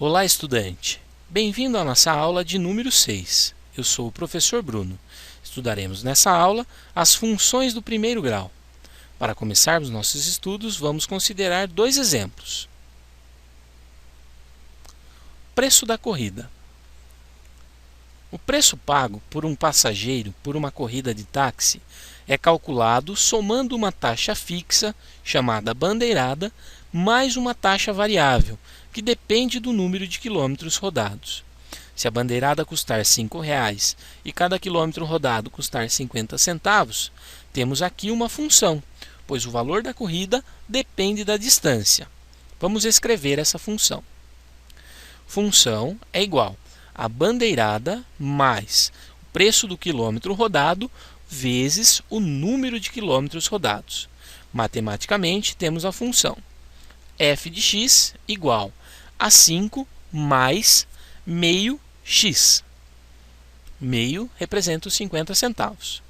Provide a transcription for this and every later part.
Olá, estudante! Bem-vindo à nossa aula de número 6. Eu sou o professor Bruno. Estudaremos nessa aula as funções do primeiro grau. Para começarmos nossos estudos, vamos considerar dois exemplos. Preço da corrida. O preço pago por um passageiro por uma corrida de táxi é calculado somando uma taxa fixa, chamada bandeirada, mais uma taxa variável, que depende do número de quilômetros rodados. Se a bandeirada custar R$ 5,00 e cada quilômetro rodado custar 50 centavos, temos aqui uma função, pois o valor da corrida depende da distância. Vamos escrever essa função. Função é igual a bandeirada mais o preço do quilômetro rodado vezes o número de quilômetros rodados. Matematicamente, temos a função f de x igual a 5 mais meio x. Meio representa os 50 centavos.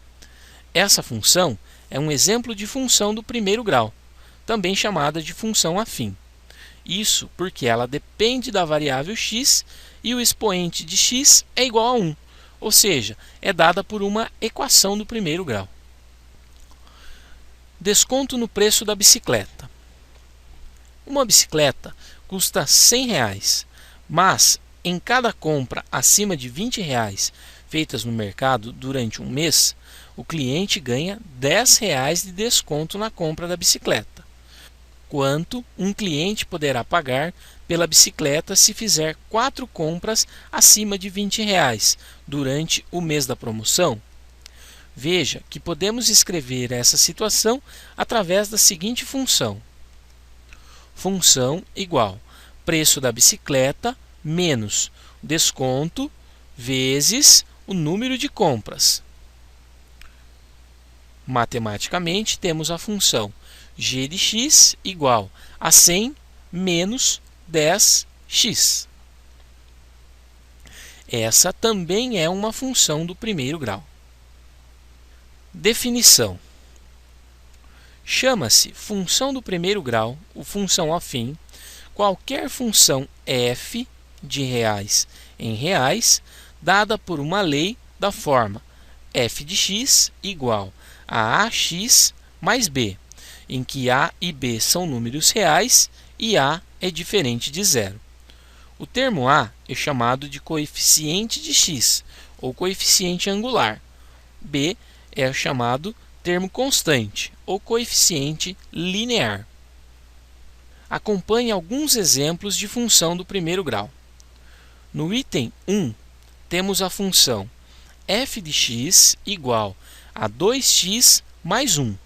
Essa função é um exemplo de função do primeiro grau, também chamada de função afim. Isso porque ela depende da variável x e o expoente de x é igual a 1, ou seja, é dada por uma equação do primeiro grau. Desconto no preço da bicicleta. Uma bicicleta custa R$ 100,00, mas em cada compra acima de R$ 20,00 feitas no mercado durante um mês, o cliente ganha R$ 10,00 de desconto na compra da bicicleta. Quanto um cliente poderá pagar pela bicicleta se fizer 4 compras acima de R$ 20,00 durante o mês da promoção? Veja que podemos escrever essa situação através da seguinte função. Função igual preço da bicicleta menos desconto vezes o número de compras. Matematicamente, temos a função g de x igual a 100 menos 10x. Essa também é uma função do primeiro grau. Definição. Chama-se função do primeiro grau, ou função afim, qualquer função f de reais em reais, dada por uma lei da forma f de x igual a ax mais b, em que a e b são números reais e a é diferente de zero. O termo a é chamado de coeficiente de x, ou coeficiente angular. B é chamado termo constante, ou coeficiente linear. Acompanhe alguns exemplos de função do primeiro grau. No item 1, temos a função f de x igual a 2x mais 1,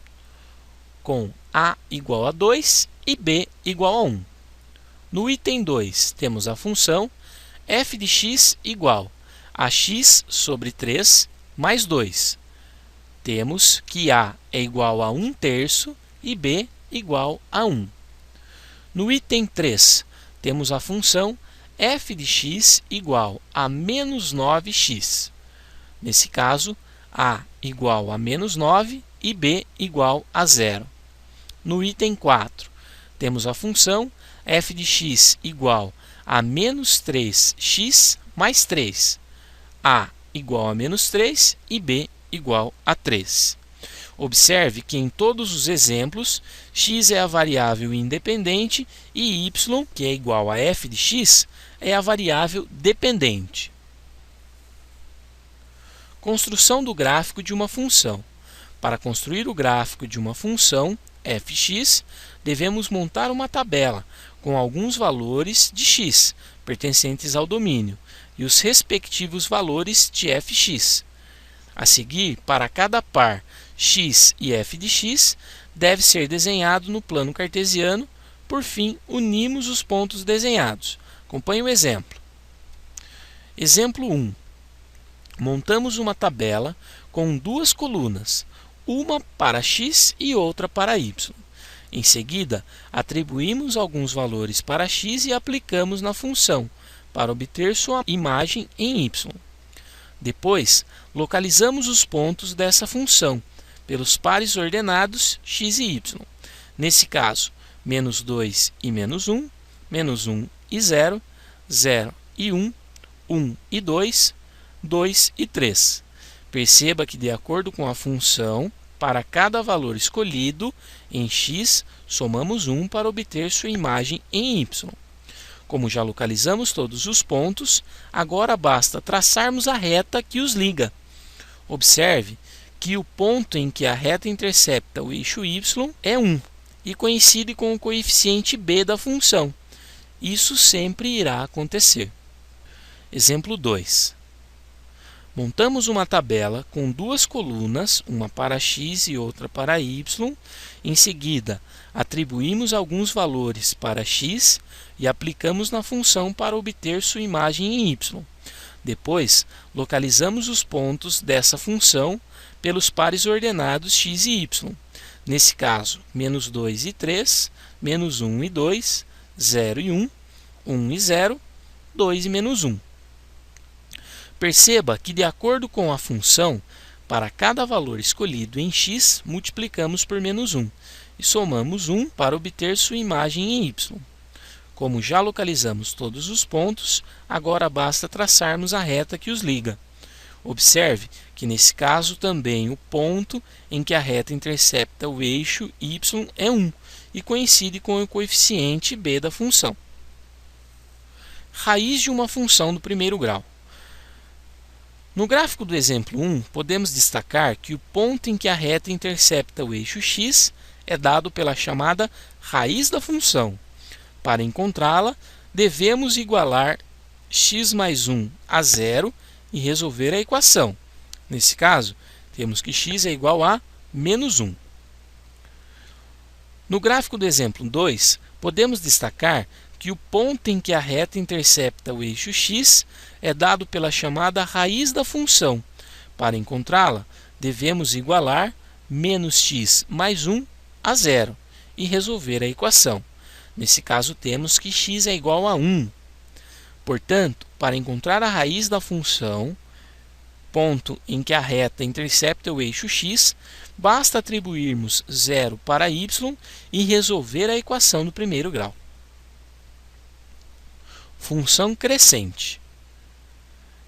com a igual a 2 e b igual a 1. No item 2, temos a função f de x igual a x sobre 3 mais 2. Temos que a é igual a 1/3 e b igual a 1. No item 3, temos a função f de x igual a menos 9x. Nesse caso, a igual a menos 9 e b igual a 0. No item 4, temos a função f de x igual a menos 3x mais 3. A igual a menos 3 e b igual a 3. Observe que em todos os exemplos, x é a variável independente e y, que é igual a f de x, é a variável dependente. Construção do gráfico de uma função. Para construir o gráfico de uma função fx, devemos montar uma tabela com alguns valores de x, pertencentes ao domínio, e os respectivos valores de fx. A seguir, para cada par x e f de x, deve ser desenhado no plano cartesiano. Por fim, unimos os pontos desenhados. Acompanhe o exemplo. Exemplo 1. Montamos uma tabela com duas colunas, uma para x e outra para y. Em seguida, atribuímos alguns valores para x e aplicamos na função, para obter sua imagem em y. Depois, localizamos os pontos dessa função pelos pares ordenados x e y. Nesse caso, menos 2 e menos 1 e 0, 0 e 1, 1 e 2, 2 e 3. Perceba que, de acordo com a função, para cada valor escolhido em x, somamos 1 para obter sua imagem em y. Como já localizamos todos os pontos, agora basta traçarmos a reta que os liga. Observe que o ponto em que a reta intercepta o eixo y é 1 e coincide com o coeficiente b da função. Isso sempre irá acontecer. Exemplo 2. Montamos uma tabela com duas colunas, uma para x e outra para y. Em seguida, atribuímos alguns valores para x e aplicamos na função para obter sua imagem em y. Depois, localizamos os pontos dessa função pelos pares ordenados x e y. Nesse caso, menos 2 e 3, menos 1 e 2, 0 e 1, 1 e 0, 2 e menos 1. Perceba que, de acordo com a função, para cada valor escolhido em x, multiplicamos por menos 1 e somamos 1 para obter sua imagem em y. Como já localizamos todos os pontos, agora basta traçarmos a reta que os liga. Observe que, nesse caso, também o ponto em que a reta intercepta o eixo y é 1 e coincide com o coeficiente b da função. Raiz de uma função do primeiro grau. No gráfico do exemplo 1, podemos destacar que o ponto em que a reta intercepta o eixo x é dado pela chamada raiz da função. Para encontrá-la, devemos igualar x mais 1 a 0 e resolver a equação. Nesse caso, temos que x é igual a menos 1. No gráfico do exemplo 2, podemos destacar que o ponto em que a reta intercepta o eixo x é dado pela chamada raiz da função. Para encontrá-la, devemos igualar menos x mais 1 a 0 e resolver a equação. Nesse caso, temos que x é igual a 1. Portanto, para encontrar a raiz da função, ponto em que a reta intercepta o eixo x, basta atribuirmos 0 para y e resolver a equação do primeiro grau. Função crescente.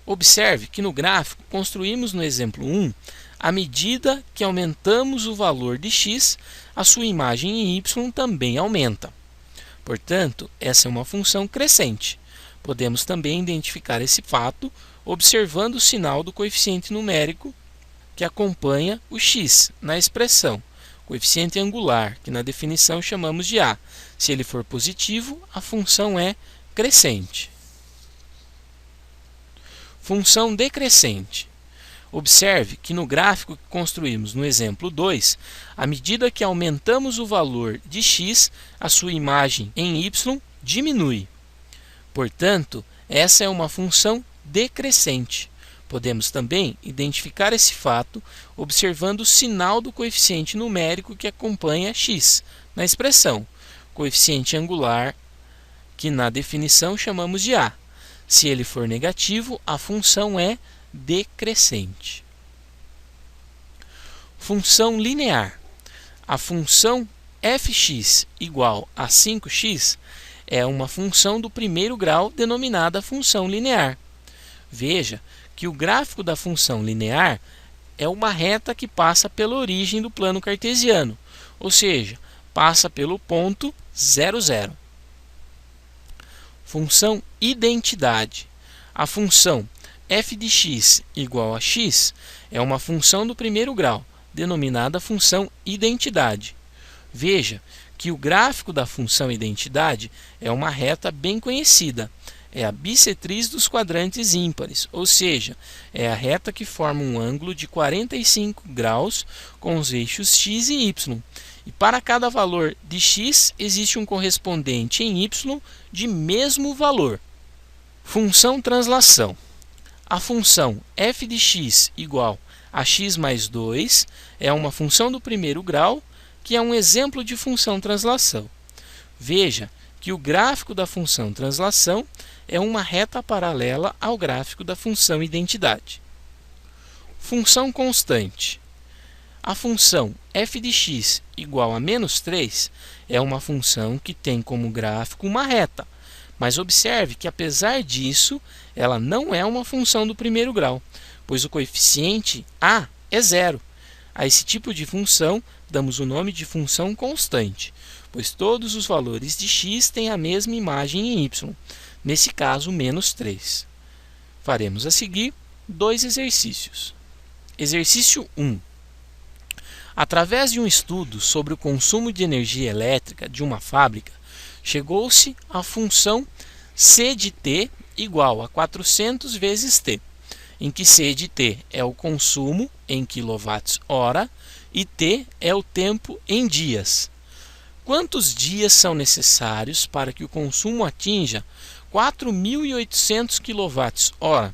Observe que no gráfico construímos no exemplo 1, à medida que aumentamos o valor de x, a sua imagem em y também aumenta. Portanto, essa é uma função crescente. Podemos também identificar esse fato observando o sinal do coeficiente numérico que acompanha o x na expressão, coeficiente angular, que na definição chamamos de a. Se ele for positivo, a função é crescente. Função decrescente. Observe que no gráfico que construímos no exemplo 2, à medida que aumentamos o valor de x, a sua imagem em y diminui. Portanto, essa é uma função decrescente. Podemos também identificar esse fato observando o sinal do coeficiente numérico que acompanha x na expressão, coeficiente angular, que na definição chamamos de a. Se ele for negativo, a função é decrescente. Função linear. A função fx igual a 5x é uma função do primeiro grau denominada função linear. Veja que o gráfico da função linear é uma reta que passa pela origem do plano cartesiano, ou seja, passa pelo ponto 0, 0. Função identidade. A função f de x igual a x é uma função do primeiro grau, denominada função identidade. Veja que o gráfico da função identidade é uma reta bem conhecida. É a bissetriz dos quadrantes ímpares, ou seja, é a reta que forma um ângulo de 45 graus com os eixos x e y. E para cada valor de x, existe um correspondente em y de mesmo valor. Função translação. A função f de x igual a x mais 2 é uma função do primeiro grau, que é um exemplo de função translação. Veja que o gráfico da função translação é uma reta paralela ao gráfico da função identidade. Função constante. A função f de x igual a menos 3 é uma função que tem como gráfico uma reta, Mas observe que, apesar disso, ela não é uma função do primeiro grau, pois o coeficiente a é zero. A esse tipo de função damos o nome de função constante, pois todos os valores de x têm a mesma imagem em y, nesse caso, menos 3. Faremos a seguir 2 exercícios. Exercício 1. Através de um estudo sobre o consumo de energia elétrica de uma fábrica, chegou-se à função C de t igual a 400 vezes t, em que C de t é o consumo em kWh e t é o tempo em dias. Quantos dias são necessários para que o consumo atinja 4.800 kWh?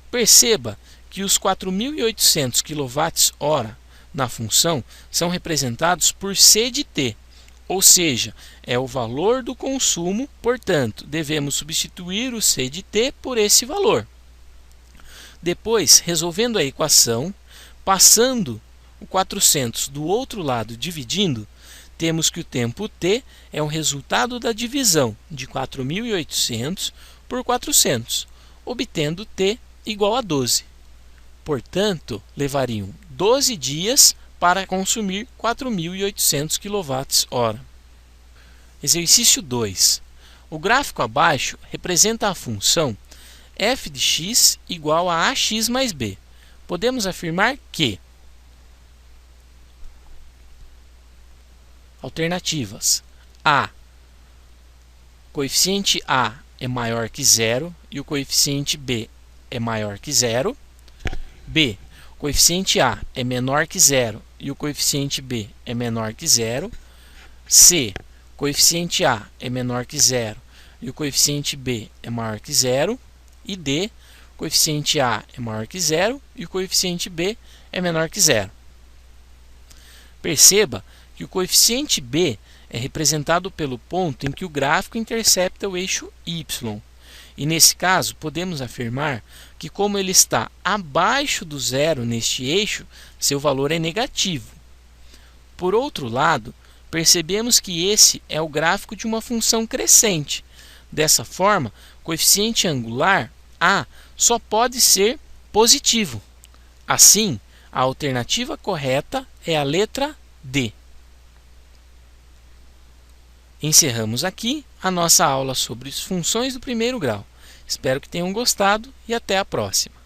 Perceba que os 4.800 kWh na função são representados por C de t, ou seja, é o valor do consumo, portanto, devemos substituir o C de t por esse valor. Depois, resolvendo a equação, passando o 400 do outro lado dividindo, temos que o tempo t é o resultado da divisão de 4.800 por 400, obtendo t igual a 12. Portanto, levariam 12 dias para consumir 4.800 kWh. Exercício 2. O gráfico abaixo representa a função f de x igual a ax mais b. Podemos afirmar que alternativas a, coeficiente a é maior que zero e o coeficiente b é maior que zero. B, coeficiente a é menor que zero e o coeficiente b é menor que zero. C, coeficiente a é menor que zero e o coeficiente b é maior que zero. E D, coeficiente a é maior que zero e o coeficiente b é menor que zero. Perceba que o coeficiente b é representado pelo ponto em que o gráfico intercepta o eixo y. E nesse caso, podemos afirmar que, como ele está abaixo do zero neste eixo, seu valor é negativo. Por outro lado, percebemos que esse é o gráfico de uma função crescente. Dessa forma, o coeficiente angular a só pode ser positivo. Assim, a alternativa correta é a letra D. Encerramos aqui a nossa aula sobre as funções do primeiro grau. Espero que tenham gostado e até a próxima.